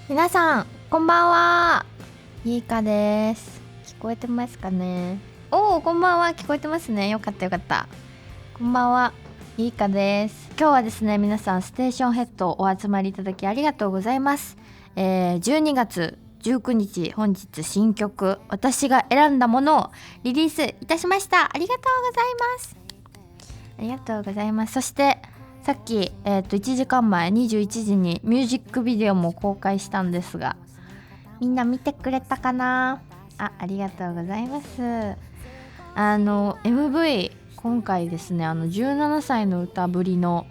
皆さんこんばんは、ゆいかです。聞こえてますかね。こんばんは。聞こえてますね。よかったよかった。こんばんは、ゆいかです。今日はですね、皆さんステーションヘッドお集まりいただきありがとうございます。12月19日本日新曲私が選んだものをリリースいたしました。ありがとうございます。ありがとうございます。そしてさっき、1時間前21時にミュージックビデオも公開したんですが、みんな見てくれたかな。ありがとうございます。MV 今回ですね、17歳の歌ぶりの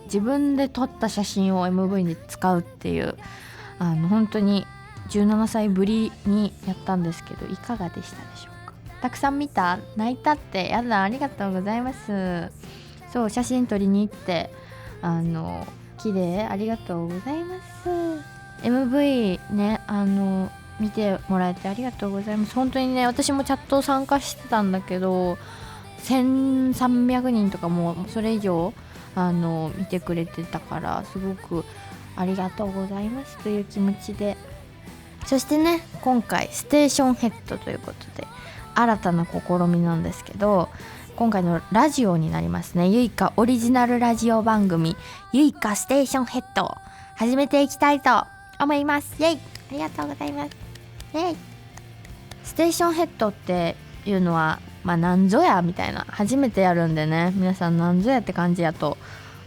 自分で撮った写真を MV に使うっていう本当に17歳ぶりにやったんですけど、いかがでしたでしょうか。たくさん見た？泣いたって？やだ、ありがとうございます。そう、写真撮りに行って綺麗、ありがとうございます。 MV ね、見てもらえてありがとうございます。本当にね、私もチャット参加してたんだけど1300人とかもそれ以上見てくれてたから、すごくありがとうございますという気持ちで、そしてね、今回ステーションヘッドということで新たな試みなんですけど、今回のラジオになりますね。ゆいかオリジナルラジオ番組ゆいかステーションヘッドを始めていきたいと思います。イェイ、ありがとうございます。イェイ。ステーションヘッドっていうのはなんぞやみたいな、初めてやるんでね、皆さんなんぞやって感じやと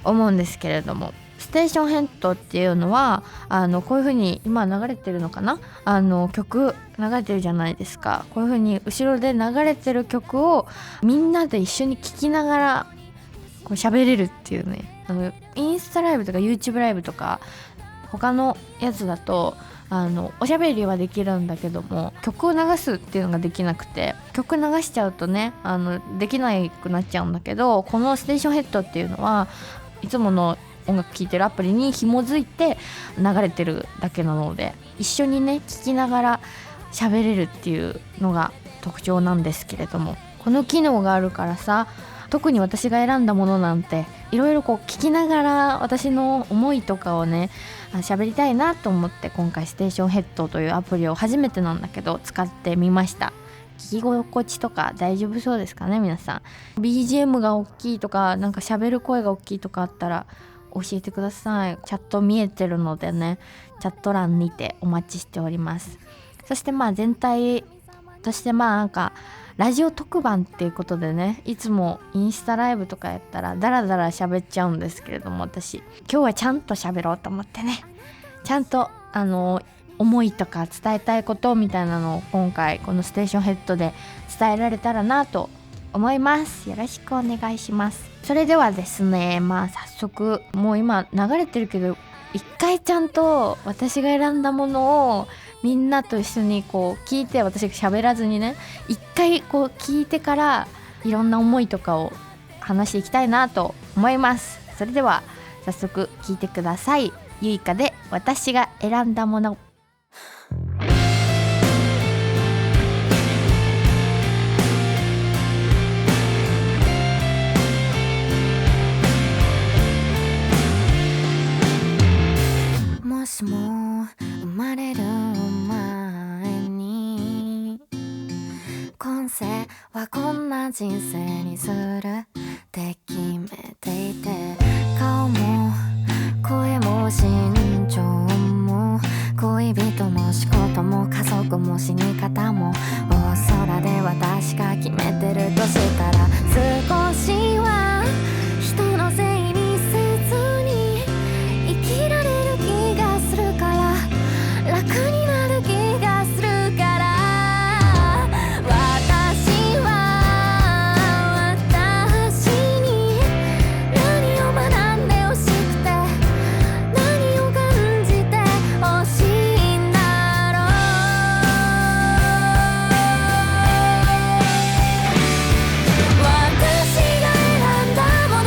思うんですけれども、ステーションヘッドっていうのはこういう風に今流れてるのかな、曲流れてるじゃないですか。こういう風に後ろで流れてる曲をみんなで一緒に聴きながらこう喋れるっていうね。インスタライブとか YouTube ライブとか他のやつだとおしゃべりはできるんだけども、曲を流すっていうのができなくて、曲流しちゃうとねできなくなっちゃうんだけど、このステーションヘッドっていうのはいつもの音楽聴いてるアプリに紐づいて流れてるだけなので、一緒にね聴きながら喋れるっていうのが特徴なんですけれども、この機能があるからさ、特に私が選んだものなんていろいろこう聞きながら私の思いとかをね喋りたいなと思って、今回ステーションヘッドというアプリを初めてなんだけど使ってみました。聞き心地とか大丈夫そうですかね皆さん。 BGM が大きいとか、なんか喋る声が大きいとかあったら教えてください。チャット見えてるのでね、チャット欄にてお待ちしております。そして全体としてなんかラジオ特番っていうことでね、いつもインスタライブとかやったらダラダラ喋っちゃうんですけれども、私今日はちゃんと喋ろうと思ってね、ちゃんと思いとか伝えたいことみたいなのを今回このステーションヘッドで伝えられたらなと思います。よろしくお願いします。それではですね、早速もう今流れてるけど、一回ちゃんと私が選んだものをみんなと一緒にこう聞いて、私が喋らずにね、一回こう聞いてからいろんな思いとかを話していきたいなと思います。それでは早速聞いてください。ゆいかで私が選んだもの。もしも生まれる前に今世はこんな人生にするって決めていて、顔も声も身長も恋人も仕事も家族も死に方も大空で私が決めてるとしたら、少しは人のせいにせずに生きられる気がするから、楽になる気がするから、私は私に何を学んでほしくて、何を感じてほしいんだろう。私が選んだも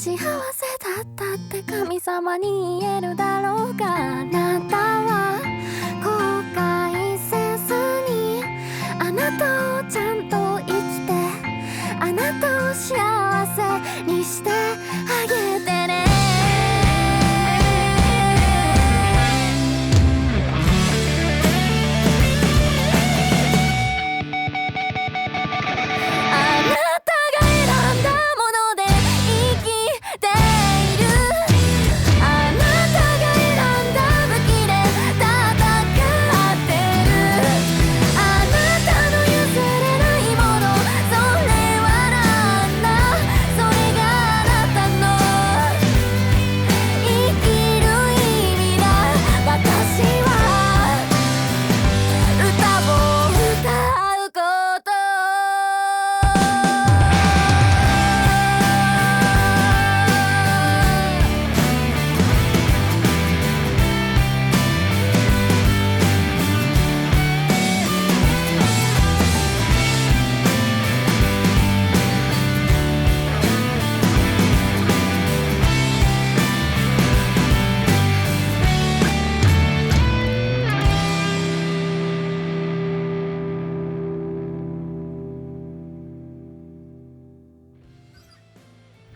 幸せだったって神様に言えるだろうが、あなたは後悔せずにあなたをちゃんと生きて、あなたを幸せにしてあげてね。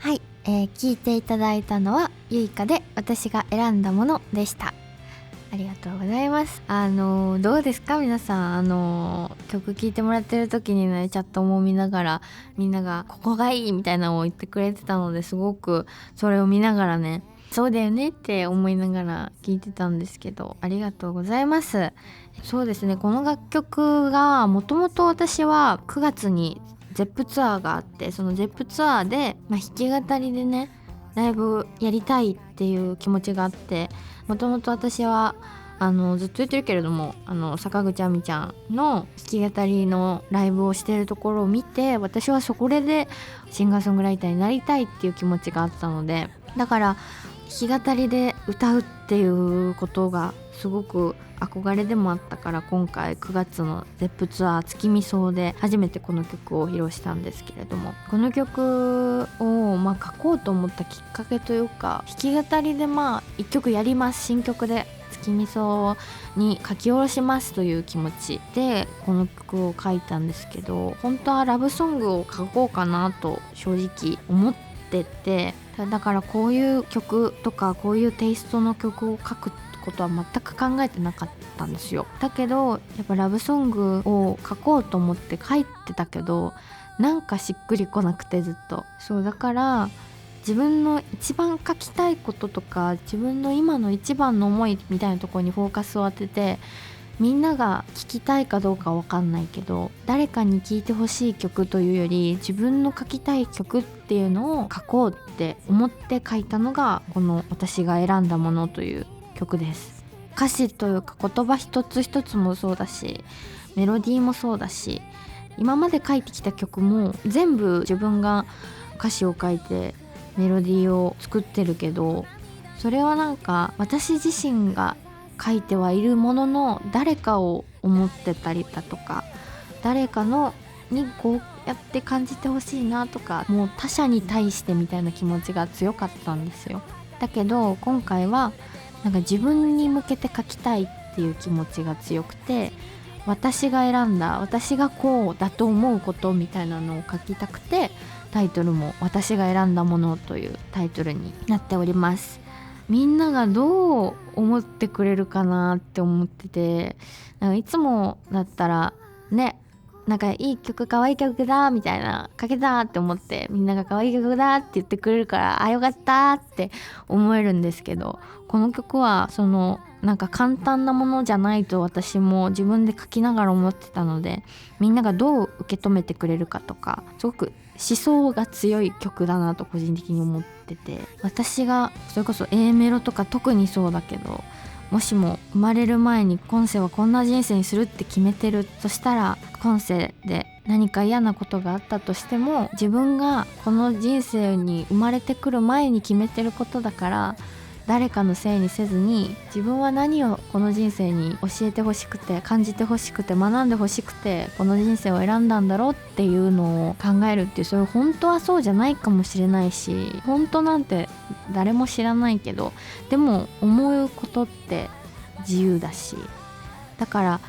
はい、聞いていただいたのはゆいかで私が選んだものでした。ありがとうございます。どうですか皆さん、曲聴いてもらってる時にね、チャットも見ながらみんながここがいいみたいなのを言ってくれてたので、すごくそれを見ながらね、そうだよねって思いながら聴いてたんですけど、ありがとうございます。そうですね、この楽曲がもともと私は9月にZEP ツアーがあって、その ZEP ツアーで、弾き語りでねライブやりたいっていう気持ちがあって、もともと私はずっと言ってるけれども、坂口亜美ちゃんの弾き語りのライブをしてるところを見て、私はそこでシンガーソングライターになりたいっていう気持ちがあったので、だから弾き語りで歌うっていうことがすごく憧れでもあったから、今回9月の ZEP ツアー月見荘で初めてこの曲を披露したんですけれども、この曲を書こうと思ったきっかけというか、弾き語りで1曲やります、新曲で月見荘に書き下ろしますという気持ちでこの曲を書いたんですけど、本当はラブソングを書こうかなと正直思ってて、だからこういう曲とかこういうテイストの曲を書くことは全く考えてなかったんですよ。だけどやっぱラブソングを書こうと思って書いてたけど、なんかしっくりこなくて、ずっとそうだから、自分の一番書きたいこととか自分の今の一番の思いみたいなところにフォーカスを当てて、みんなが聴きたいかどうかわかんないけど、誰かに聴いてほしい曲というより自分の書きたい曲っていうのを書こうって思って書いたのがこの私が選んだものという曲です。歌詞というか言葉一つ一つもそうだし、メロディーもそうだし、今まで書いてきた曲も全部自分が歌詞を書いてメロディーを作ってるけど、それはなんか私自身が書いてはいるものの、誰かを思ってたりだとか、誰かのにこうやって感じてほしいなとか、もう他者に対してみたいな気持ちが強かったんですよ。だけど今回はなんか自分に向けて書きたいっていう気持ちが強くて、私が選んだ、私がこうだと思うことみたいなのを書きたくて、タイトルも私が選んだものというタイトルになっております。みんながどう思ってくれるかなって思ってて、なんかいつもだったらね、なんかいい曲、可愛い曲だみたいな、書けたって思ってみんなが可愛い曲だって言ってくれるから、あ、よかったって思えるんですけど、この曲はそのなんか簡単なものじゃないと私も自分で書きながら思ってたので、みんながどう受け止めてくれるかとか、すごく思想が強い曲だなと個人的に思ってて、私がそれこそ A メロとか特にそうだけど、もしも生まれる前に今世はこんな人生にするって決めてるとしたら、今世で何か嫌なことがあったとしても、自分がこの人生に生まれてくる前に決めてることだから誰かのせいにせずに、自分は何をこの人生に教えてほしくて、感じてほしくて、学んでほしくてこの人生を選んだんだろうっていうのを考えるっていう、それ本当はそうじゃないかもしれないし、本当なんて誰も知らないけど、でも思うことって自由だし、だから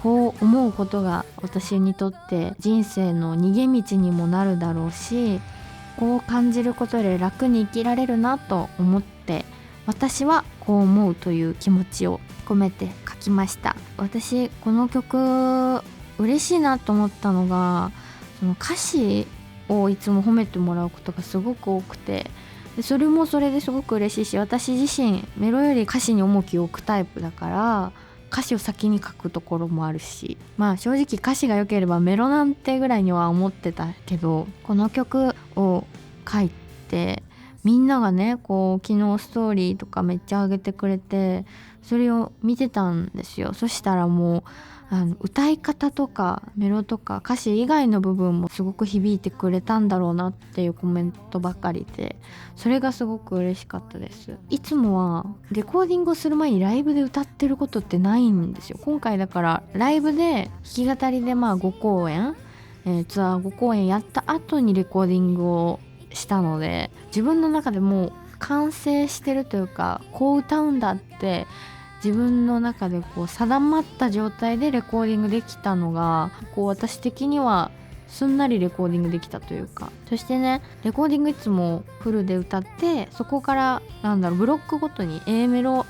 こう思うことが私にとって人生の逃げ道にもなるだろうし、こう感じることで楽に生きられるなと思って、私はこう思うという気持ちを込めて書きました。私この曲嬉しいなと思ったのが、その歌詞をいつも褒めてもらうことがすごく多くて、でそれもそれですごく嬉しいし、私自身メロより歌詞に重きを置くタイプだから歌詞を先に書くところもあるし、まあ正直歌詞が良ければメロなんてぐらいには思ってたけど、この曲を書いてみんながね、こう昨日ストーリーとかめっちゃ上げてくれて、それを見てたんですよ。そしたらもう歌い方とかメロとか歌詞以外の部分もすごく響いてくれたんだろうなっていうコメントばかりで、それがすごく嬉しかったです。いつもはレコーディングをする前にライブで歌ってることってないんですよ。今回だからライブで弾き語りで5公演、ツアー5公演やった後にレコーディングをしたので、自分の中でもう完成してるというか、こう歌うんだって自分の中でこう定まった状態でレコーディングできたのが、こう私的にはすんなりレコーディングできたというか、そしてね、レコーディングいつもフルで歌って、そこからブロックごとに A メロ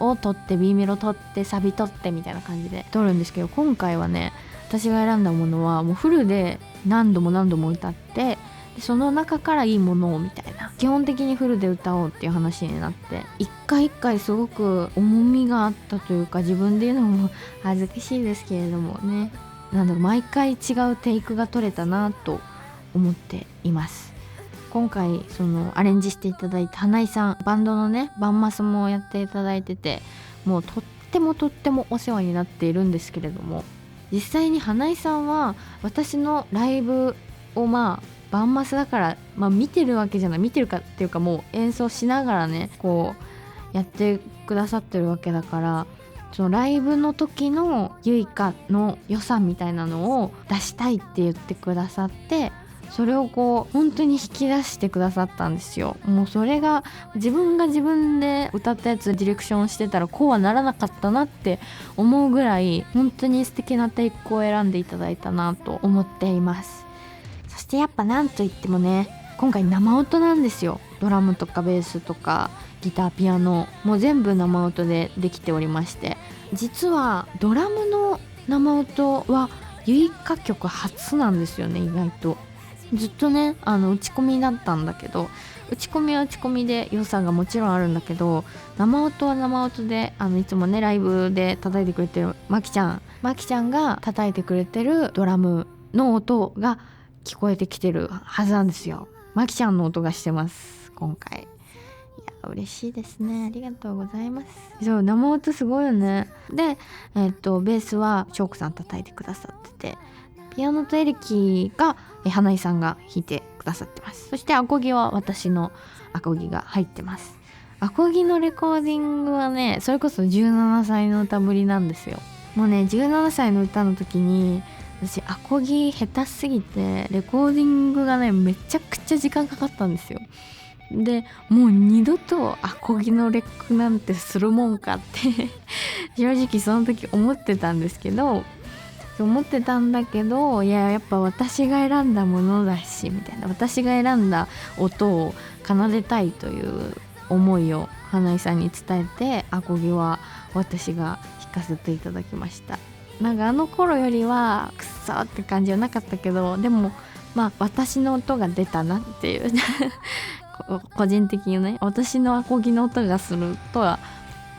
を取って B メロ取ってサビ取ってみたいな感じで取るんですけど、今回はね、私が選んだものはもうフルで何度も何度も歌って、その中からいいものをみたいな、基本的にフルで歌おうっていう話になって、一回一回すごく重みがあったというか、自分で言うのも恥ずかしいですけれどもね、毎回違うテイクが取れたなと思っています。今回そのアレンジしていただいた花井さん、バンドのねバンマスもやっていただいてて、もうとってもお世話になっているんですけれども、実際に花井さんは私のライブをバンマスだから、見てるわけじゃない、見てるかっていうか、もう演奏しながらねこうやってくださってるわけだから、そのライブの時のゆいかの良さみたいなのを出したいって言ってくださって、それをこう本当に引き出してくださったんですよ。もうそれが自分が自分で歌ったやつディレクションしてたらこうはならなかったなって思うぐらい、本当に素敵なテイクを選んでいただいたなと思っています。そしてやっぱなんといってもね、今回生音なんですよ。ドラムとかベースとかギター、ピアノもう全部生音でできておりまして、実はドラムの生音はゆいか曲初なんですよね。意外とずっとね打ち込みだったんだけど、打ち込みは打ち込みで良さがもちろんあるんだけど、生音は生音でいつもねライブで叩いてくれてるまきちゃんが叩いてくれてるドラムの音が聞こえてきてるはずなんですよ。まきちゃんの音がしてます今回。いや嬉しいですね、ありがとうございます。そう、生音すごいよね。でベースはショークさん叩いてくださってて、ピアノとエレキが花井さんが弾いてくださってます。そしてアコギは私のアコギが入ってます。アコギのレコーディングはね、それこそ17歳の歌ぶりなんですよ。もうね17歳の歌の時に私アコギ下手すぎてレコーディングがねめちゃくちゃ時間かかったんですよ。でもう二度とアコギのレックなんてするもんかって正直その時思ってたんだけど、いややっぱ私が選んだものだしみたいな、私が選んだ音を奏でたいという思いを花井さんに伝えて、アコギは私が弾かせていただきました。なんか頃よりはくっそーって感じはなかったけど、でも私の音が出たなっていう個人的にね、私のアコギの音がするとは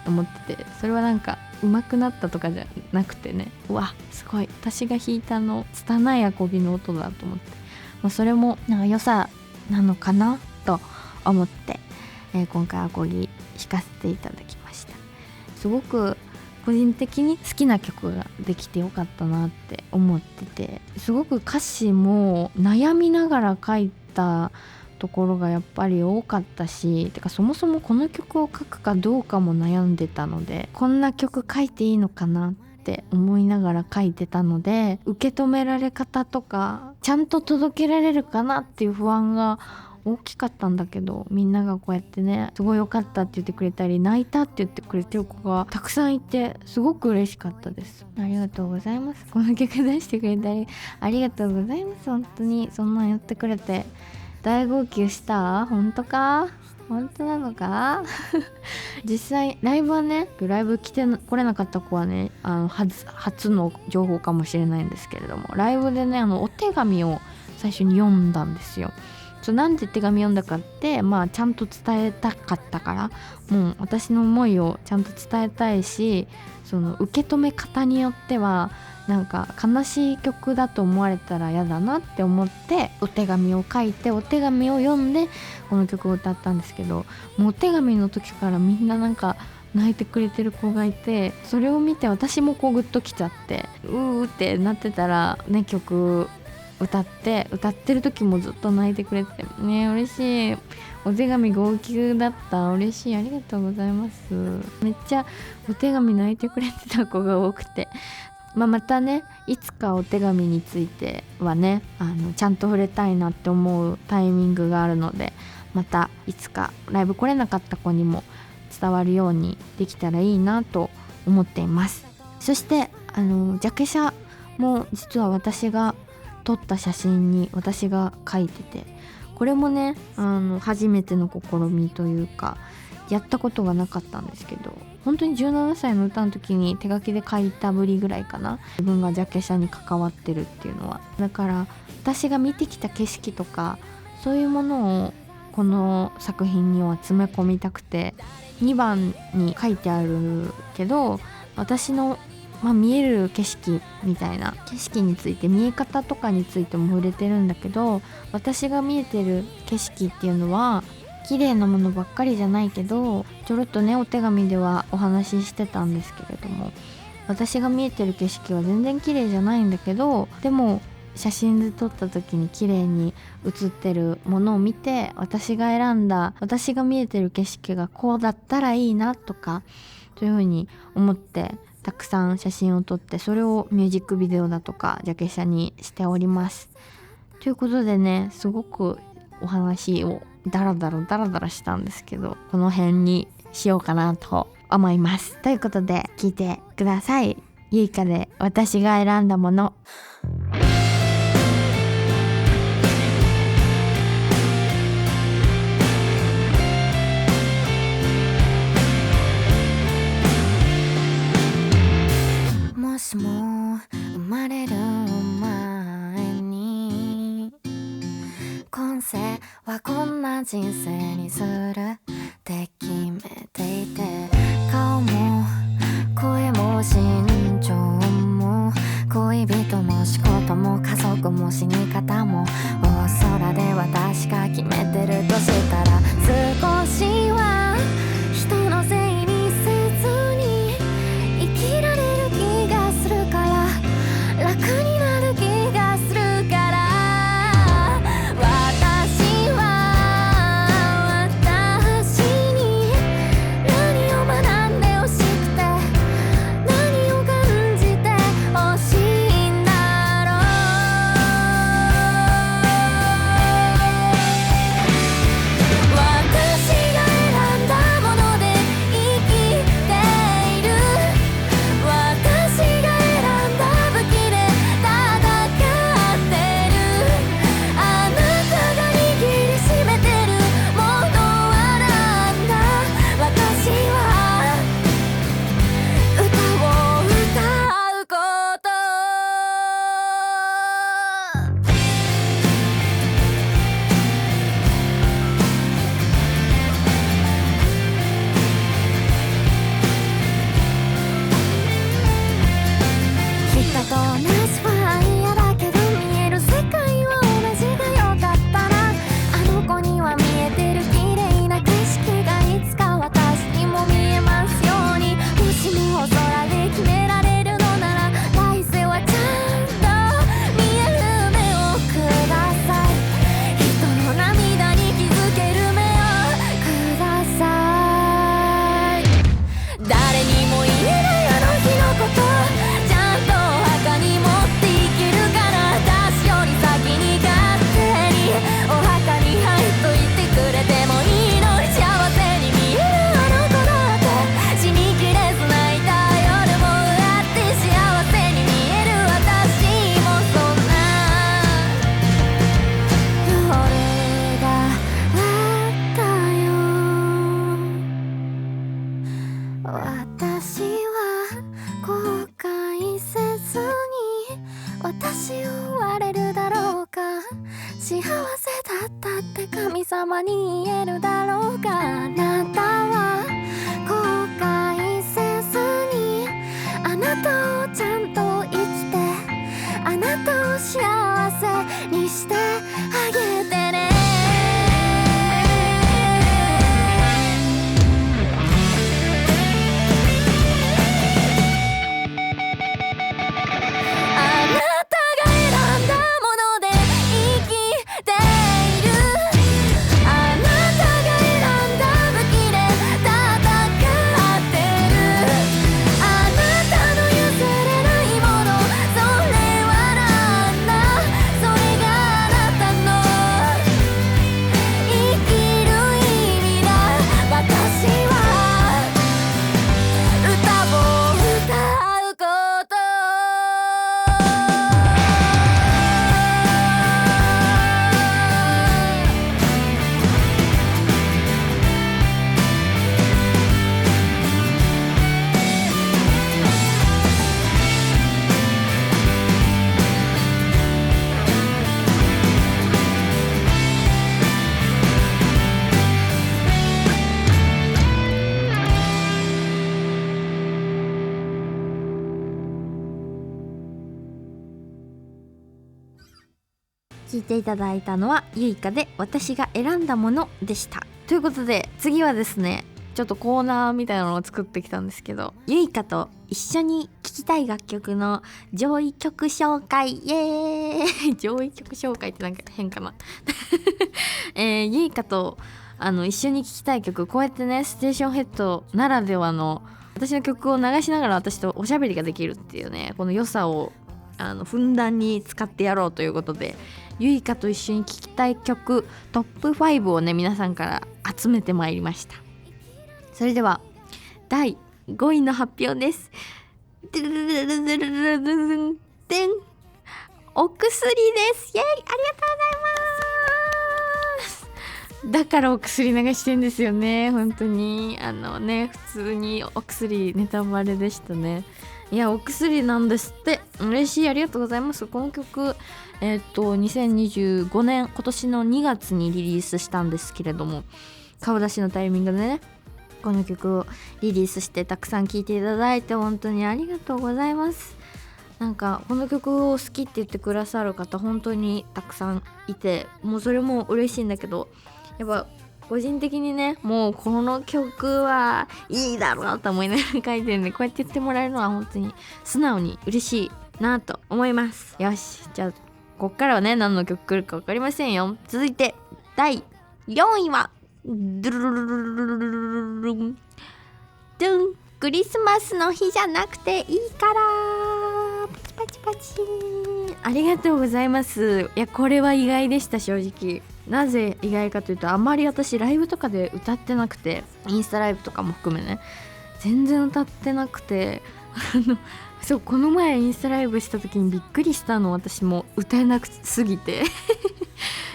思ってて、それはなんか上手くなったとかじゃなくてね、うわすごい私が弾いた拙いアコギの音だと思って、それもなんか良さなのかなと思って、今回アコギ弾かせていただきました。すごく個人的に好きな曲ができてよかったなって思ってて、すごく歌詞も悩みながら書いたところがやっぱり多かったし、てかそもそもこの曲を書くかどうかも悩んでたので、こんな曲書いていいのかなって思いながら書いてたので、受け止められ方とかちゃんと届けられるかなっていう不安が大きかったんだけど、みんながこうやってね、すごい良かったって言ってくれたり、泣いたって言ってくれてる子がたくさんいて、すごく嬉しかったです。ありがとうございます。この曲出してくれたりありがとうございます。本当にそんなんやってくれて大号泣した。本当か？本当なのか？実際ライブはね、ライブ来れなかった子はね、初の情報かもしれないんですけれども、ライブでね、お手紙を最初に読んだんですよ。なんで手紙読んだかって、ちゃんと伝えたかったから、もう私の思いをちゃんと伝えたいし、その受け止め方によってはなんか悲しい曲だと思われたら嫌だなって思って、お手紙を書いて、お手紙を読んでこの曲を歌ったんですけど、もうお手紙の時からみんななんか泣いてくれてる子がいて、それを見て私もこうグッときちゃって、うーってなってたらね、曲歌ってる時もずっと泣いてくれてね、嬉しい。お手紙号泣だった。嬉しい。ありがとうございます。めっちゃお手紙泣いてくれてた子が多くて、またね、いつかお手紙についてはね、ちゃんと触れたいなって思うタイミングがあるので、またいつかライブ来れなかった子にも伝わるようにできたらいいなと思っています。そしてジャケ写も実は私が撮った写真に私が描いてて、これもね、初めての試みというか、やったことがなかったんですけど、本当に17歳の歌の時に手書きで描いたぶりぐらいかな、自分がジャケ写に関わってるっていうのは。だから私が見てきた景色とか、そういうものをこの作品には詰め込みたくて、2番に書いてあるけど、私の見える景色みたいな、景色について、見え方とかについても触れてるんだけど、私が見えてる景色っていうのは綺麗なものばっかりじゃないけど、ちょろっとねお手紙ではお話ししてたんですけれども、私が見えてる景色は全然綺麗じゃないんだけど、でも写真で撮った時に綺麗に写ってるものを見て、私が選んだ、私が見えてる景色がこうだったらいいなとか、そういう風に思ってたくさん写真を撮って、それをミュージックビデオだとかジャケ写にしております。ということでね、すごくお話をダラダラしたんですけど、この辺にしようかなと思います。ということで聞いてください。ゆいかで私が選んだもの。もしも生まれる前に、今世はこんな人生にするって決めていて、顔も声も身長も恋人も仕事も家族も死に方も、大空で私が決めてるとしたら、少しは人のせいにせずに生きられる気がするから、楽になる気がするから、私は私に何を学んでほしくて、何を感じてほしいんだろう。幸せだったって神様に言えるだろうが、あなたは後悔せずにあなたをちゃんと生きて、あなたを幸せにしてあげてね。聞いていただいたのはゆいかで私が選んだものでした。ということで次はですね、ちょっとコーナーみたいなのを作ってきたんですけど、ゆいかと一緒に聴きたい楽曲の上位曲紹介、イエーイ上位曲紹介ってなんか変かなゆいかと一緒に聴きたい曲、こうやってねステーションヘッドならではの私の曲を流しながら私とおしゃべりができるっていうね、この良さをふんだんに使ってやろうということで、ゆいかと一緒に聴きたい曲トップ5をね皆さんから集めてまいりました。それでは第5位の発表です。でんお薬です。イエイ、ありがとうございます。だからお薬流してんですよね。本当に普通にお薬ネタバレでしたね。いやお薬なんですって。嬉しい、ありがとうございます。この曲2025年今年の2月にリリースしたんですけれども、顔出しのタイミングでねこの曲をリリースしてたくさん聴いていただいて本当にありがとうございます。なんかこの曲を好きって言ってくださる方本当にたくさんいて、もうそれも嬉しいんだけど、やっぱ個人的にねもうこの曲はいいだろうと思いながら書いてるんで、こうやって言ってもらえるのは本当に素直に嬉しいなと思います。よし、じゃあこっからはね何の曲来るか分かりませんよ。続いて第4位はドゥルルルルルルルンドゥン、クリスマスの日じゃなくていいからパチパチパチ。ありがとうございます。いやこれは意外でした。正直なぜ意外かというと、あまり私ライブとかで歌ってなくて、インスタライブとかも含めね全然歌ってなくてそうこの前インスタライブした時にびっくりしたの。私も歌えなくすぎて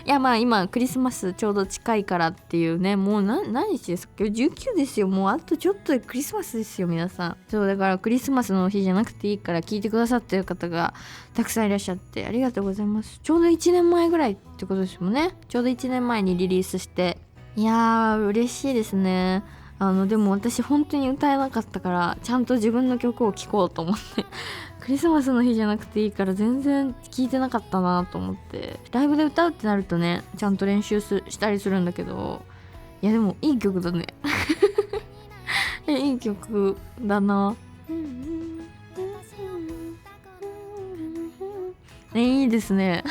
いやまあ今クリスマスちょうど近いからっていうね、もう何日ですか、今日19ですよ。もうあとちょっとでクリスマスですよ皆さん。そうだからクリスマスの日じゃなくていいから聞いてくださってる方がたくさんいらっしゃってありがとうございます。ちょうど1年前ぐらいってことですもんね。ちょうど1年前にリリースして、いやー嬉しいですね。でも私本当に歌えなかったからちゃんと自分の曲を聴こうと思ってクリスマスの日じゃなくていいから全然聴いてなかったなと思って、ライブで歌うってなるとねちゃんと練習したりするんだけど、いやでもいい曲だねいい曲だな。いいですね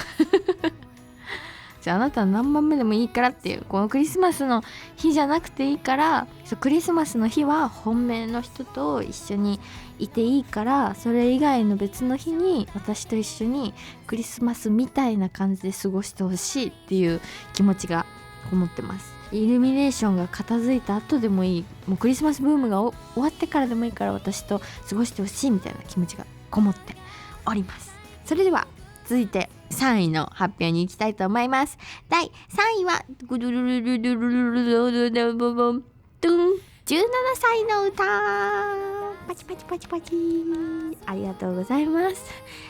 じゃああなたは何番目でもいいからっていう、このクリスマスの日じゃなくていいから、クリスマスの日は本命の人と一緒にいていいから、それ以外の別の日に私と一緒にクリスマスみたいな感じで過ごしてほしいっていう気持ちがこもってます。イルミネーションが片付いた後でもいい、もうクリスマスブームが終わってからでもいいから私と過ごしてほしいみたいな気持ちがこもっております。それでは続いて3位の発表に行きたいと思います。第3位はグルルルルルルルルルルルルル17歳の歌。パチパチパチパチ、ありがとうございます。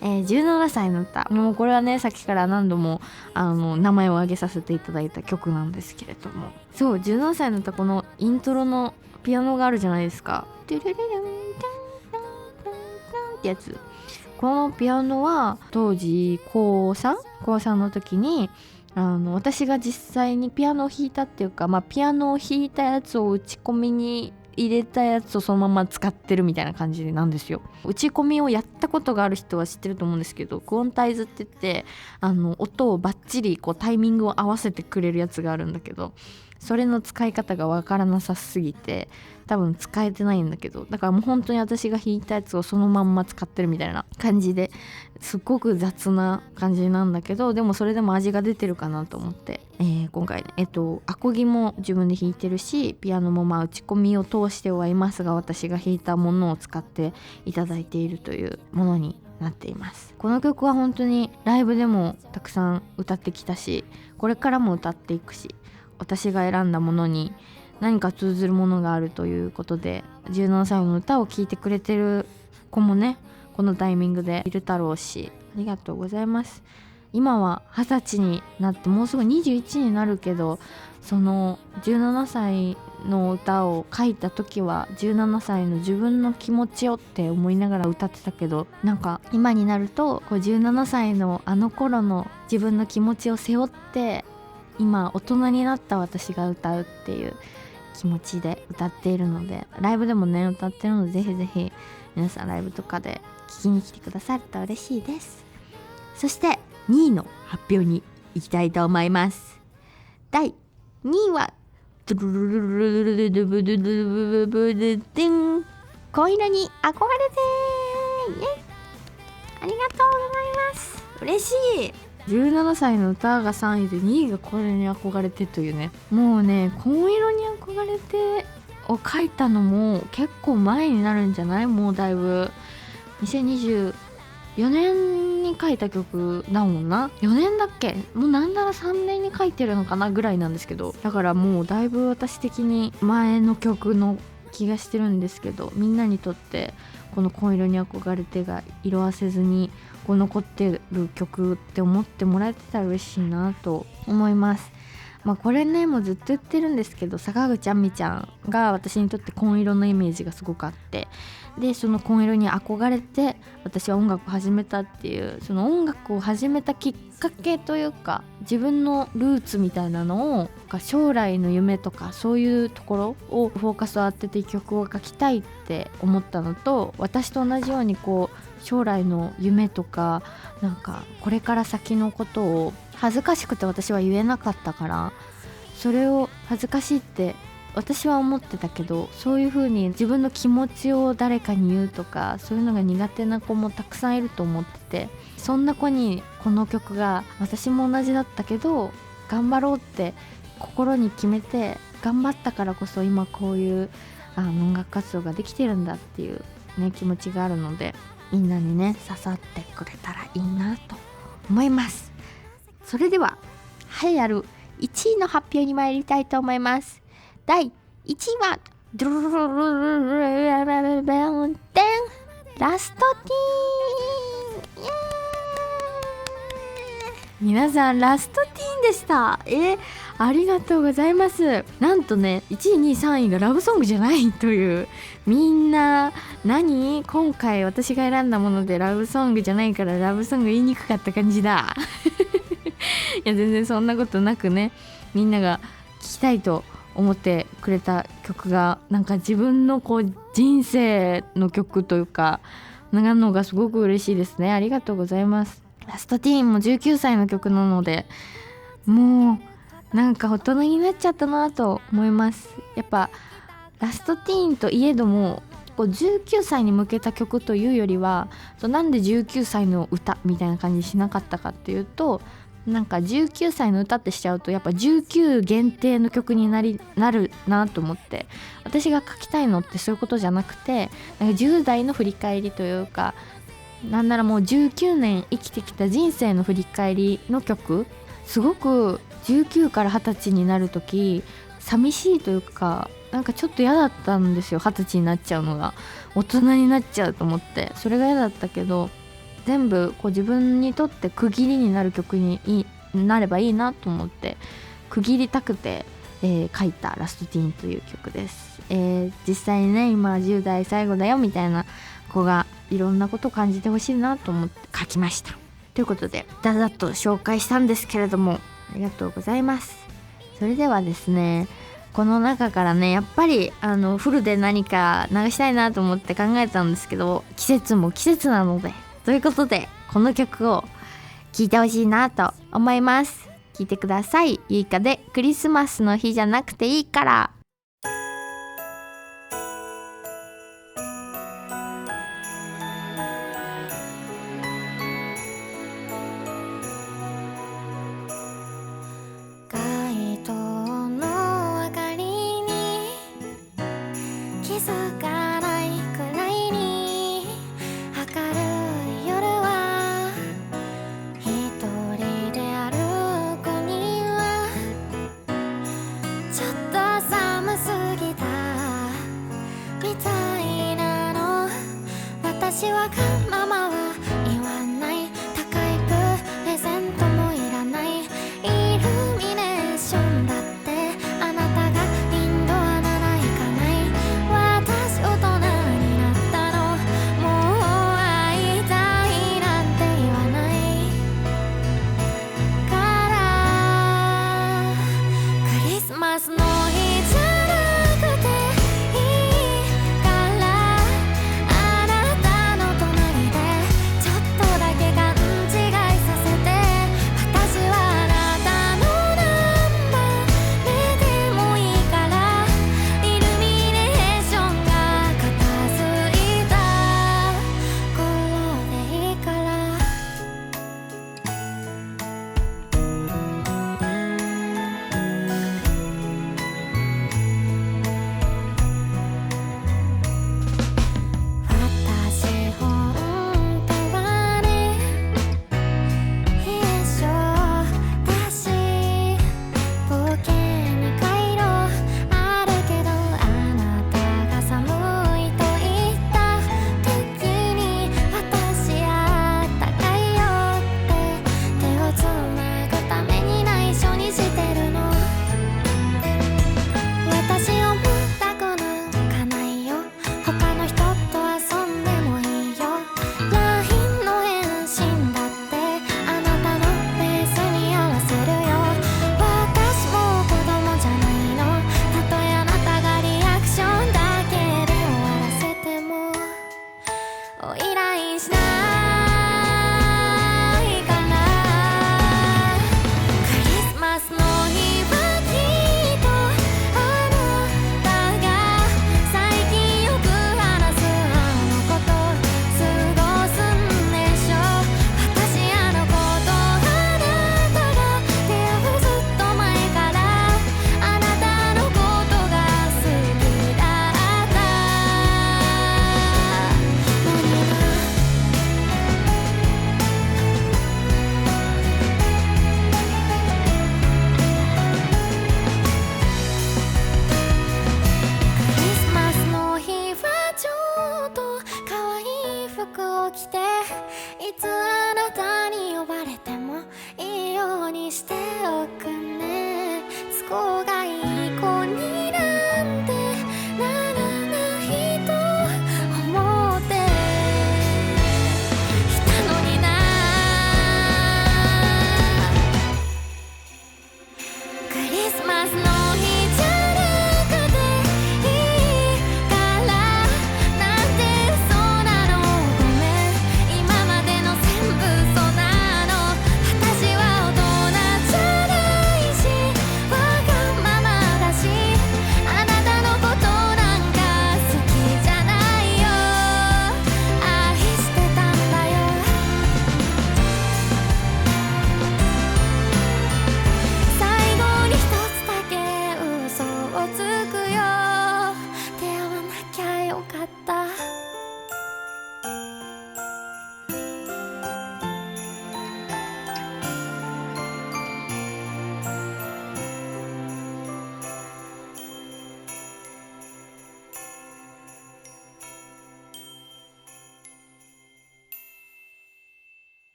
17歳の歌、もうこれはねさっきから何度も名前を挙げさせていただいた曲なんですけれども、そう17歳の歌、このイントロのピアノがあるじゃないですか。トゥルルルンタンタンタンタンってやつ。このピアノは当時高3の時に私が実際にピアノを弾いたっていうか、ピアノを弾いたやつを打ち込みに入れたやつをそのまま使ってるみたいな感じなんですよ。打ち込みをやったことがある人は知ってると思うんですけど、クオンタイズって言って音をバッチリこうタイミングを合わせてくれるやつがあるんだけど、それの使い方がわからなさすぎて多分使えてないんだけど、だからもう本当に私が弾いたやつをそのまんま使ってるみたいな感じで、すっごく雑な感じなんだけど、でもそれでも味が出てるかなと思って、今回ねアコギも自分で弾いてるし、ピアノも打ち込みを通してはいますが、私が弾いたものを使っていただいているというものになっています。この曲は本当にライブでもたくさん歌ってきたし、これからも歌っていくし、私が選んだものに何か通ずるものがあるということで、17歳の歌を聴いてくれてる子もねこのタイミングでいるだろうし、ありがとうございます。今は20歳になってもうすぐ21になるけど、その17歳の歌を書いた時は17歳の自分の気持ちをって思いながら歌ってたけど、なんか今になるとこう17歳のあの頃の自分の気持ちを背負って今大人になった私が歌うっていう気持ちで歌っているので、ライブでもね歌ってるので、ぜひぜひ皆さんライブとかで聴きに来てくださると嬉しいです。そして2位の発表に行きたいと思います。第2位は恋色に憧れて、ありがとうございます。嬉しい。17歳の歌が3位で2位がこれに憧れてというね、もうね紺色に憧れてを書いたのも結構前になるんじゃない？もうだいぶ2024年に書いた曲だもんな。4年だっけ？もうなんなら3年に書いてるのかなぐらいなんですけど、だからもうだいぶ私的に前の曲の気がしてるんですけど、みんなにとってこの紺色に憧れてが色あせずにこう残ってる曲って思ってもらえてたら嬉しいなと思います。これねもうずっと言ってるんですけど、坂口亜美ちゃんが私にとって紺色のイメージがすごくあって、でその紺色に憧れて私は音楽を始めたっていう、その音楽を始めたきっかけというか、自分のルーツみたいなのを将来の夢とかそういうところをフォーカスを当てて曲を書きたいって思ったのと、私と同じようにこう将来の夢とかなんかこれから先のことを恥ずかしくて私は言えなかったから、それを恥ずかしいって私は思ってたけど、そういう風に自分の気持ちを誰かに言うとかそういうのが苦手な子もたくさんいると思ってて、そんな子にこの曲が私も同じだったけど頑張ろうって心に決めて頑張ったからこそ今こういう音楽活動ができてるんだっていうね気持ちがあるので、みんなにね刺さってくれたらいいなと思います。それでは栄えある1位の発表に参りたいと思います。第1位はラストティーン、皆さんラストティーンでした。ありがとうございます。なんとね1位2位3位がラブソングじゃないという、みんな何今回私が選んだものでラブソングじゃないからラブソング言いにくかった感じだいや全然そんなことなくね、みんなが聴きたいと思ってくれた曲がなんか自分のこう人生の曲というかなのがすごく嬉しいですね。ありがとうございます。ラストティーンも19歳の曲なので、もうなんか大人になっちゃったなと思います。やっぱラストティーンといえどもこう19歳に向けた曲というよりは、なんで19歳の歌みたいな感じにしなかったかっていうと、なんか19歳の歌ってしちゃうとやっぱ19限定の曲になるなと思って、私が書きたいのってそういうことじゃなくて、なんか10代の振り返りというか、なんならもう19年生きてきた人生の振り返りの曲、すごく19から20歳になる時寂しいというか、なんかちょっと嫌だったんですよ、20歳になっちゃうのが。大人になっちゃうと思って、それが嫌だったけど、全部こう自分にとって区切りになる曲になればいいなと思って区切りたくて、書いたラストティーンという曲です。実際にね、今10代最後だよみたいな子がいろんなことを感じてほしいなと思って書きました。ということでだだっと紹介したんですけれども、ありがとうございます。それではですね、この中からね、やっぱりフルで何か流したいなと思って考えたんですけど、季節も季節なのでということで、この曲を聴いてほしいなと思います。聴いてください。ゆいかでクリスマスの日じゃなくていいから。街灯の明かりに気づかないくらいに明るい夜は一人で歩くにはちょっと寒すぎたみたいなの。私はママは言わない、高いプレゼントもいらない、イルミネーションだってあなたがインドアなら行かない、私を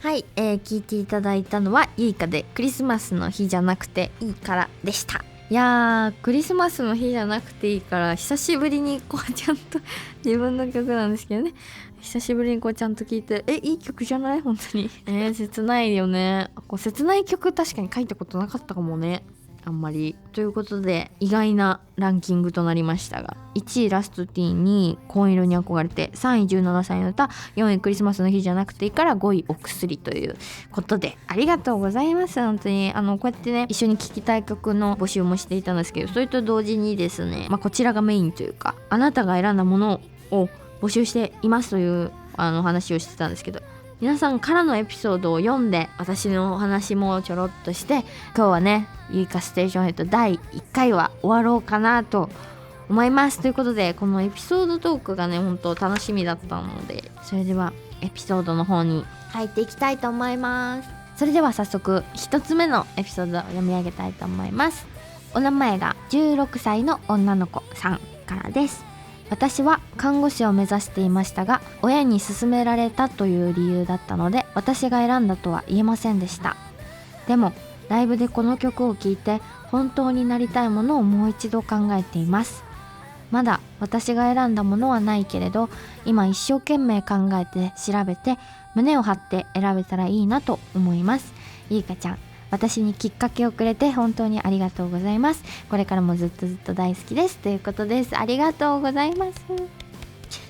はい、聞いていただいたのはゆいかでクリスマスの日じゃなくていいからでした。いやー、クリスマスの日じゃなくていいから久しぶりにこうちゃんと自分の曲なんですけどね、久しぶりにこうちゃんと聞いて、いい曲じゃない？本当に切ないよね。こう切ない曲確かに書いたことなかったかもね、あんまり。ということで意外なランキングとなりましたが、1位ラストティーン、2位紺色に憧れて、3位17歳の歌、4位クリスマスの日じゃなくていいから、5位お薬ということで、ありがとうございます。本当にこうやってね一緒に聴きたい曲の募集もしていたんですけど、それと同時にですね、こちらがメインというか、あなたが選んだものを募集していますという話をしてたんですけど、皆さんからのエピソードを読んで私のお話もちょろっとして、今日はねゆいかステーションヘッド第1回は終わろうかなと思います。ということで、このエピソードトークがね本当楽しみだったので、それではエピソードの方に入っていきたいと思います。それでは早速1つ目のエピソードを読み上げたいと思います。お名前が16歳の女の子さんからです。私は看護師を目指していましたが、親に勧められたという理由だったので、私が選んだとは言えませんでした。でもライブでこの曲を聴いて、本当になりたいものをもう一度考えています。まだ私が選んだものはないけれど、今一生懸命考えて調べて、胸を張って選べたらいいなと思います。ゆいかちゃん、私にきっかけをくれて本当にありがとうございます。これからもずっとずっと大好きですということです。ありがとうございます。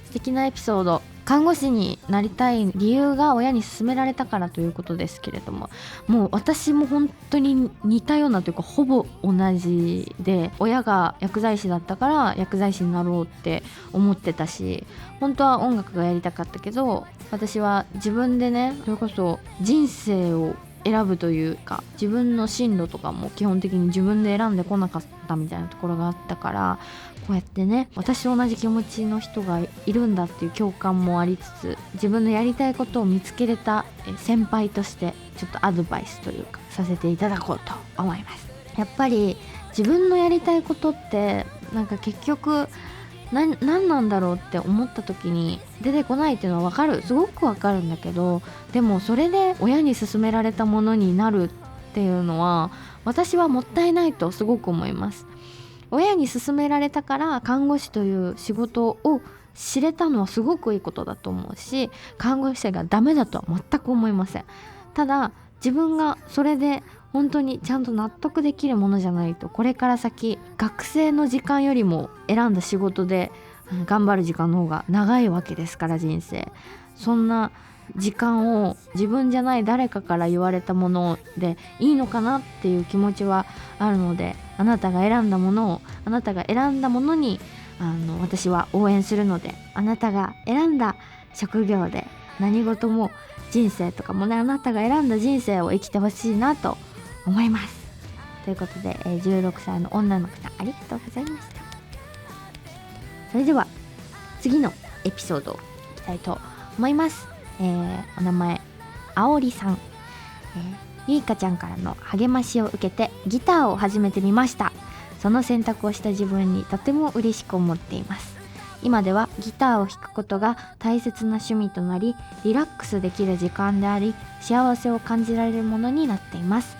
素敵なエピソード。看護師になりたい理由が親に勧められたからということですけれども、もう私も本当に似たようなというか、ほぼ同じで、親が薬剤師だったから薬剤師になろうって思ってたし、本当は音楽がやりたかったけど、私は自分でね、それこそ人生を選ぶというか、自分の進路とかも基本的に自分で選んでこなかったみたいなところがあったから、こうやってね私と同じ気持ちの人がいるんだっていう共感もありつつ、自分のやりたいことを見つけれた先輩としてちょっとアドバイスというかさせていただこうと思います。やっぱり自分のやりたいことってなんか結局何なんだろうって思った時に出てこないっていうのはすごくわかるんだけど、でもそれで親に勧められたものになるっていうのは私はもったいないとすごく思います。親に勧められたから看護師という仕事を知れたのはすごくいいことだと思うし、看護師がダメだとは全く思いません。ただ自分がそれで本当にちゃんと納得できるものじゃないと、これから先学生の時間よりも選んだ仕事で頑張る時間の方が長いわけですから、人生そんな時間を自分じゃない誰かから言われたものでいいのかなっていう気持ちはあるので、あなたが選んだものに私は応援するので、あなたが選んだ職業で何事も人生とかもね、あなたが選んだ人生を生きてほしいなと思います。ということで、16歳の女の子さんありがとうございました。それでは次のエピソードをいきたいと思います。お名前あおりさん、ゆいかちゃんからの励ましを受けてギターを始めてみました。その選択をした自分にとても嬉しく思っています。今ではギターを弾くことが大切な趣味となり、リラックスできる時間であり、幸せを感じられるものになっています。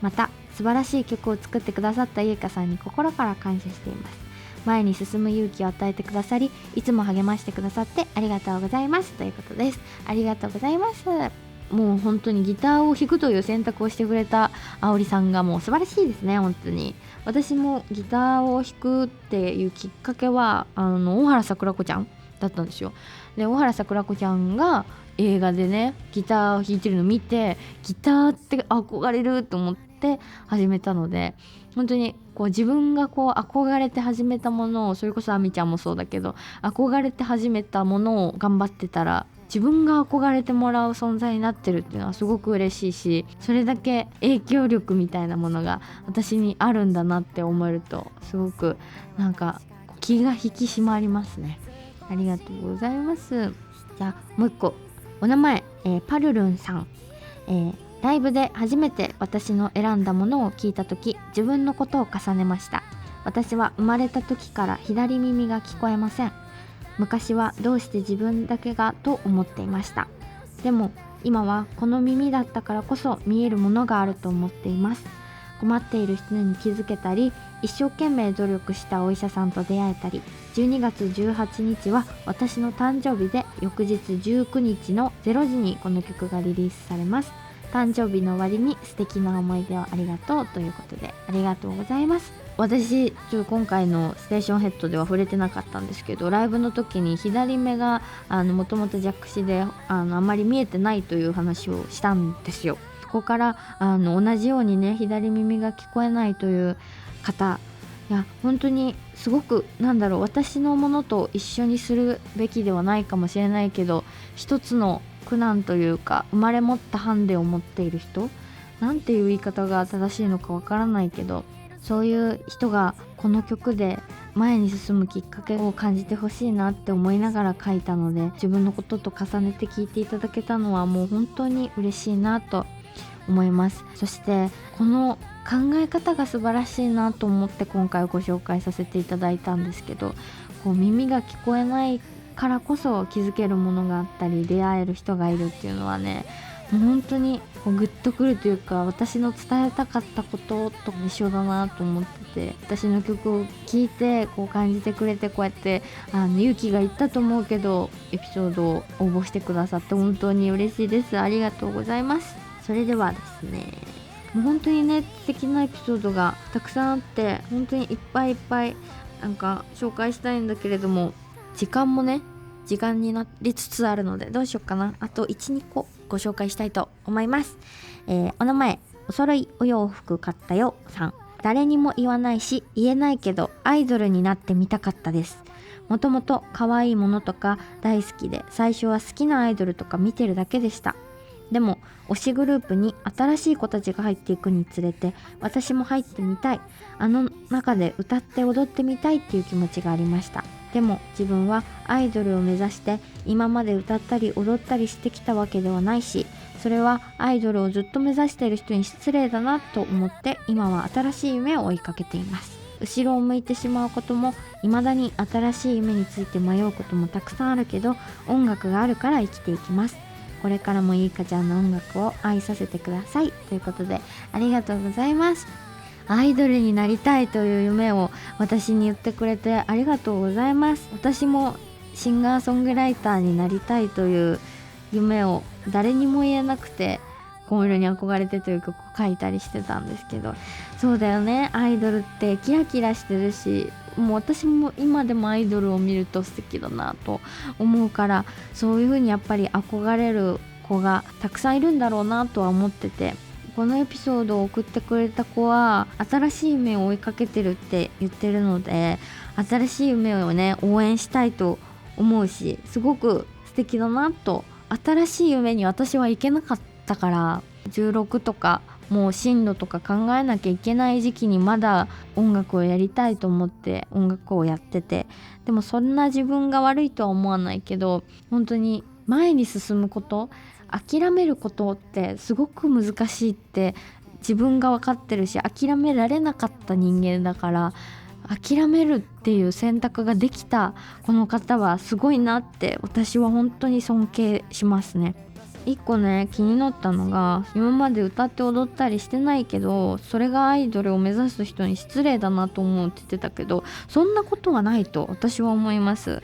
また素晴らしい曲を作ってくださったゆいかさんに心から感謝しています。前に進む勇気を与えてくださり、いつも励ましてくださってありがとうございますということです。ありがとうございます。もう本当にギターを弾くという選択をしてくれたあおりさんがもう素晴らしいですね。本当に私もギターを弾くっていうきっかけは大原桜子ちゃんだったんですよ。で大原桜子ちゃんが映画でねギターを弾いてるのを見て、ギターって憧れると思って始めたので、本当にこう自分がこう憧れて始めたものを、それこそあみちゃんもそうだけど、憧れて始めたものを頑張ってたら自分が憧れてもらう存在になってるっていうのはすごく嬉しいし、それだけ影響力みたいなものが私にあるんだなって思えると、すごくなんか気が引き締まりますね。ありがとうございます。じゃあもう一個お名前、パルルンさん、ライブで初めて私の選んだものを聞いた時、自分のことを重ねました。私は生まれた時から左耳が聞こえません。昔はどうして自分だけがと思っていました。でも今はこの耳だったからこそ見えるものがあると思っています。困っている人に気づけたり、一生懸命努力したお医者さんと出会えたり、12月18日は私の誕生日で、翌日19日の0時にこの曲がリリースされます。誕生日の割に素敵な思い出をありがとうということで、ありがとうございます。私今回のステーションヘッドでは触れてなかったんですけど、ライブの時に左目がもともと弱視であまり見えてないという話をしたんですよ。そこから同じようにね、左耳が聞こえないという方、いや本当にすごく私のものと一緒にするべきではないかもしれないけど、一つの苦難というか生まれ持ったハンデを持っている人、なんていう言い方が正しいのかわからないけど、そういう人がこの曲で前に進むきっかけを感じてほしいなって思いながら書いたので、自分のことと重ねて聞いていただけたのはもう本当に嬉しいなと思います。そしてこの考え方が素晴らしいなと思って今回ご紹介させていただいたんですけど、こう耳が聞こえないからこそ気づけるものがあったり出会える人がいるっていうのはね、もう本当にこうグッとくるというか、私の伝えたかったことと一緒だなと思ってて、私の曲を聴いてこう感じてくれて、こうやって勇気がいったと思うけどエピソードを応募してくださって本当に嬉しいです。ありがとうございます。それではですね、もう本当にね素敵なエピソードがたくさんあって、本当にいっぱいいっぱい紹介したいんだけれども、時間になりつつあるので、どうしようかな。あと 1,2 個ご紹介したいと思います。お名前、お揃いお洋服買ったよさん。誰にも言わないし言えないけどアイドルになってみたかったです。もともと可愛いものとか大好きで、最初は好きなアイドルとか見てるだけでした。でも推しグループに新しい子たちが入っていくにつれて、私も入ってみたい、中で歌って踊ってみたいっていう気持ちがありました。でも自分はアイドルを目指して今まで歌ったり踊ったりしてきたわけではないし、それはアイドルをずっと目指している人に失礼だなと思って、今は新しい夢を追いかけています。後ろを向いてしまうことも、未だに新しい夢について迷うこともたくさんあるけど、音楽があるから生きていきます。これからもゆいかちゃんの音楽を愛させてくださいということで、ありがとうございます。アイドルになりたいという夢を私に言ってくれてありがとうございます。私もシンガーソングライターになりたいという夢を誰にも言えなくて、紺色に憧れてという曲を書いたりしてたんですけど、そうだよね、アイドルってキラキラしてるし、もう私も今でもアイドルを見ると素敵だなと思うから、そういう風にやっぱり憧れる子がたくさんいるんだろうなとは思ってて、このエピソードを送ってくれた子は新しい夢を追いかけてるって言ってるので、新しい夢をね応援したいと思うし、すごく素敵だなと。新しい夢に私は行けなかったから、16とかもう進路とか考えなきゃいけない時期にまだ音楽をやりたいと思って音楽をやってて、でもそんな自分が悪いとは思わないけど、本当に前に進むこと、諦めることってすごく難しいって自分が分かってるし、諦められなかった人間だから、諦めるっていう選択ができたこの方はすごいなって私は本当に尊敬しますね。一個ね気になったのが、今まで歌って踊ったりしてないけどそれがアイドルを目指す人に失礼だなと思うって言ってたけど、そんなことはないと私は思います。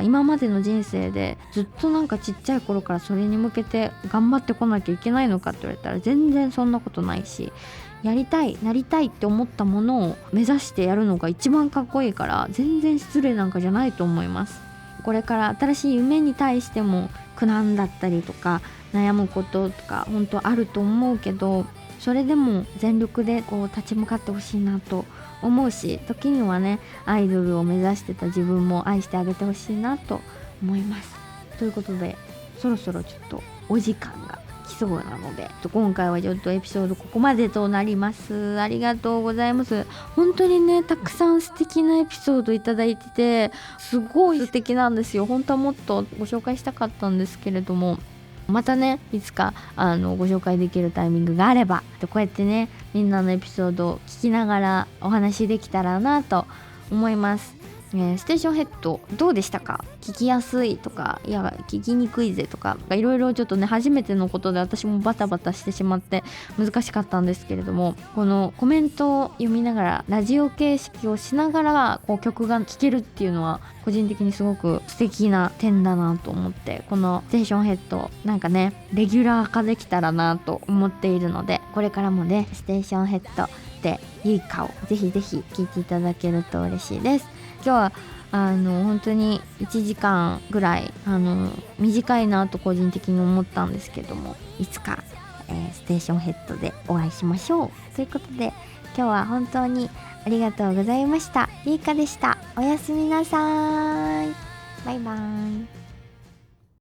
今までの人生でずっとちっちゃい頃からそれに向けて頑張ってこなきゃいけないのかって言われたら全然そんなことないし、やりたいなりたいって思ったものを目指してやるのが一番かっこいいから、全然失礼なんかじゃないと思います。これから新しい夢に対しても苦難だったりとか悩むこととか本当あると思うけど、それでも全力で立ち向かってほしいなと思うし、時にはねアイドルを目指してた自分も愛してあげてほしいなと思います。ということで、そろそろちょっとお時間が来そうなので、今回はちょっとエピソードここまでとなります。ありがとうございます。本当にねたくさん素敵なエピソードいただいてて、すごい素敵なんですよ。本当はもっとご紹介したかったんですけれども、またねいつかご紹介できるタイミングがあれば、こうやってねみんなのエピソードを聞きながらお話できたらなと思います。ステーションヘッドどうでしたか？聞きやすいとか、いや聞きにくいぜとか、いろいろちょっとね初めてのことで私もバタバタしてしまって難しかったんですけれども、このコメントを読みながらラジオ形式をしながらこう曲が聴けるっていうのは個人的にすごく素敵な点だなと思って、このステーションヘッドなんかねレギュラー化できたらなと思っているので、これからもねステーションヘッドでゆいかをぜひぜひ聴いていただけると嬉しいです。今日は本当に1時間ぐらい短いなと個人的に思ったんですけども、いつか、ステーションヘッドでお会いしましょうということで、今日は本当にありがとうございました。ゆいかでした。おやすみなさい。バイバイ。